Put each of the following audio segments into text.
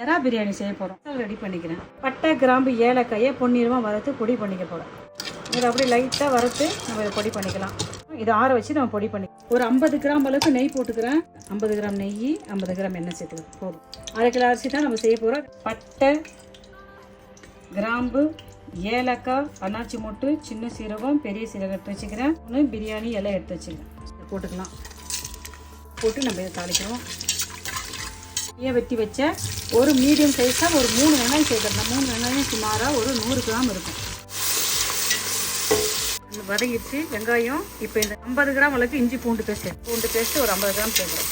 எறா பிரியாணி செய்ய போகிறோம். ரெடி பண்ணிக்கிறேன். பட்டை, கிராம்பு, ஏலக்காயை பொன்னிறமாக வறுத்து பொடி பண்ணிக்க போகிறோம். இதை அப்படியே லைட்டாக வறுத்து நம்ம இதை பொடி பண்ணிக்கலாம். இதை ஆற வச்சு நம்ம பொடி பண்ணி ஒரு 50 கிராம் அளவுக்கு நெய் போட்டுக்கிறேன். 50 கிராம் நெய், 50 கிராம் எண்ணெய் சேர்த்துக்கிறேன். போதும். 1/2 கிலோ அரிசி தான் நம்ம செய்ய போகிறோம். பட்டை, கிராம்பு, ஏலக்காய், அன்னாச்சி மொட்டு, சின்ன சீரகம், பெரிய சீரகம் எடுத்து வச்சுக்கிறேன். பிரியாணி எல்லாம் எடுத்து வச்சுக்கிறேன். இதை போட்டுக்கலாம். போட்டு நம்ம இதை தாளிக்கிறோம். வெட்டி வச்ச ஒரு மீடியம் சைஸாக ஒரு 3 வெங்காயம் சேர்க்குறேன். 3 வெங்காயம் சுமாராக ஒரு 100 கிராம் இருக்கும். வதங்கிடுச்சு வெங்காயம். இப்போ இந்த 50 கிராம் அளவுக்கு இஞ்சி பூண்டு பேஸ்ட்டு ஒரு 50 கிராம் சேர்க்குறேன்.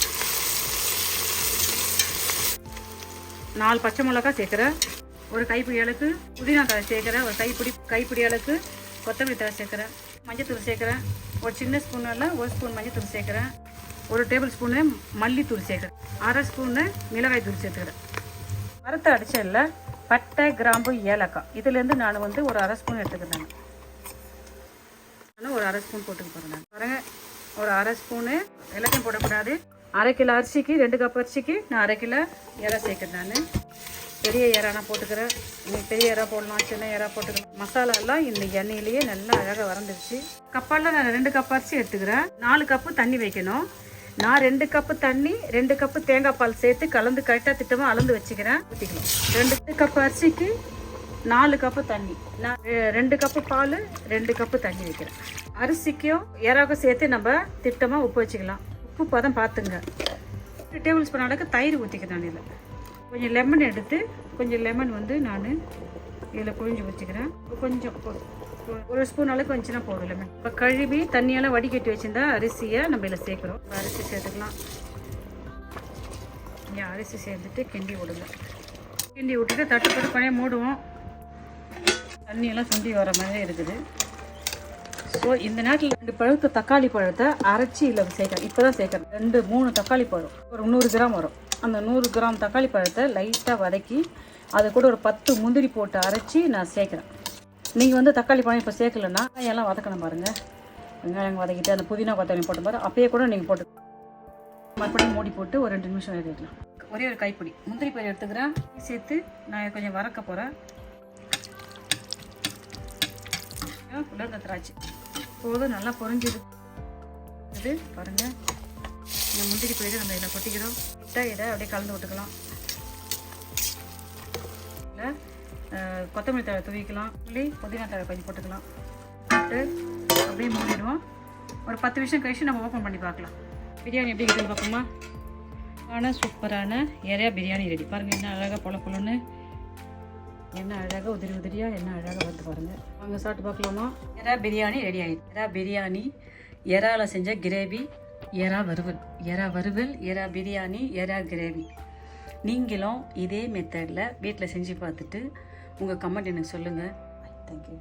4 பச்சை மிளகாய் சேர்க்குறேன். ஒரு கைப்பிடி அளவுக்கு புதினா தழை சேர்க்குறேன். ஒரு கைப்பிடி அளவுக்கு கொத்தமல்லி தழை சேர்க்குறேன். மஞ்சத்தூள் சேர்க்குறேன். ஒரு சின்ன ஸ்பூனில் 1 ஸ்பூன் மஞ்சத்தூள் சேர்க்குறேன். 1 டேபிள் ஸ்பூனு மல்லித்தூள் சேர்க்குறேன். 1/2 ஸ்பூனு மிளகாய் தூள் சேர்த்துக்கிறேன். வறுத்த அடிச்சல்ல பட்டை, கிராம்பு, ஏலக்காய் இதுலேருந்து நான் ஒரு 1/2 ஸ்பூன் எடுத்துக்கிறேன். ஒரு 1/2 ஸ்பூன் போட்டுக்க போகிறேன். பாருங்க, ஒரு 1/2 ஸ்பூனு எல்லாத்தையும் போடக்கூடாது. 1/2 கிலோ அரிசிக்கு 2 கப் அரிசிக்கு நான் 1/2 கிலோ இறா சேர்க்குறேன். நான் பெரிய இறா நான் போட்டுக்கிறேன். நீங்கள் பெரிய இறா போடலாம், சின்ன இறா போட்டுக்கலாம். மசாலா எல்லாம் இந்த எண்ணெயிலேயே நல்லா அழகாக வறந்துருச்சு. கப்பால் நான் 2 கப் அரிசி எடுத்துக்கிறேன். 4 கப்பு தண்ணி வைக்கணும். நான் 2 கப்பு தண்ணி 2 கப்பு தேங்காய் பால் சேர்த்து கலந்து கரெக்டாக திட்டமாக அளந்து வச்சுக்கிறேன். ஊற்றிக்கலாம். 2 கப்பு அரிசிக்கு 4 கப்பு தண்ணி. நான் 2 கப்பு பால் 2 கப்பு தண்ணி வைக்கிறேன். அரிசிக்கும் இறாக்கும் சேர்த்து நம்ம திட்டமாக உப்பு வச்சுக்கலாம். உப்பு பதம் பார்த்துங்க. 2 டேபிள் ஸ்பூன் அளவுக்கு தயிர் ஊற்றிக்கிறேன். இதில் கொஞ்சம் லெமன் எடுத்து லெமன் நான் இதில் புழிஞ்சு வச்சுக்கிறேன். கொஞ்சம் 1 ஸ்பூன் அளவுக்கு வந்துச்சுன்னா போதும் லெமன். இப்போ கழுவி தண்ணியெல்லாம் வடிகட்டி வச்சுருந்தா அரிசியை நம்ம இதில் சேர்க்குறோம். அரிசி சேர்த்துக்கலாம். இங்கே அரிசி சேர்த்துட்டு கிண்டி விடுங்க. கிண்டி விட்டுட்டு தட்டு போட்டு பழைய மூடுவோம். தண்ணியெல்லாம் சுண்டி வர மாதிரி இருக்குது. ஸோ இந்த நேரத்தில் 2 பழுத்த தக்காளி பழத்தை அரைச்சி இதில் சேர்க்குறேன். இப்போ தான் சேர்க்குறேன். 2-3 தக்காளி பழம் ஒரு 100 கிராம் வரும். அந்த 100 கிராம் தக்காளி பழத்தை லைட்டாக வதக்கி அது கூட ஒரு 10 முந்திரி போட்டு அரைச்சி நான் சேர்க்குறேன். நீங்கள் தக்காளி பழம் இப்போ சேர்க்கலன்னா எல்லாம் வதக்கணும் பாருங்கள். வெங்காயம் வதக்கிட்டு அந்த புதினா கொத்தமல்லி போட்டு பாரு. அப்பயே கூட நீங்கள் போட்டு மறுபடியும் மூடி போட்டு ஒரு 2 நிமிஷம் எடுத்துக்கலாம். ஒரே ஒரு கைப்பிடி முந்திரி பயிர் எடுத்துக்கிறேன். சேர்த்து நான் கொஞ்சம் வறக்க போகிறேன். உலர்ந்த திராட்சை போதும், நல்லா பொரிஞ்சுது. இது பாருங்கள், இந்த முந்திரி பயிர் நம்ம இதில் கொட்டிக்கிறோம். இதை அப்படியே கலந்து விட்டுக்கலாம். இல்லை கொத்தமல்லி தழை தூவிக்கலாம். புதினா தழை கொஞ்சம் போட்டுக்கலாம். போட்டு அப்படியே மூடிடுவோம். ஒரு 10 நிமிஷம் கழிச்சு நம்ம ஓப்பன் பண்ணி பார்க்கலாம். பிரியாணி எப்படி இருக்குன்னு பார்ப்போமா? ஆனால் சூப்பரான இறையா பிரியாணி ரெடி. பாருங்கள், என்ன அழகாக பொலன்னு, என்ன அழகாக உதிரியாக, என்ன அழகாக வந்து பாருங்கள். வாங்க சாப்பிட்டு பார்க்கலாமா? எறா பிரியாணி ரெடி ஆகிடுது. எறா பிரியாணி, எறாவில் செஞ்ச கிரேவி, எறா வறுவல், எறா பிரியாணி, எறா கிரேவி. நீங்களும் இதே மெத்தடில் வீட்டில் செஞ்சு பார்த்துட்டு உங்கள் கமெண்ட் எனக்கு சொல்லுங்கள். தேங்க்யூ.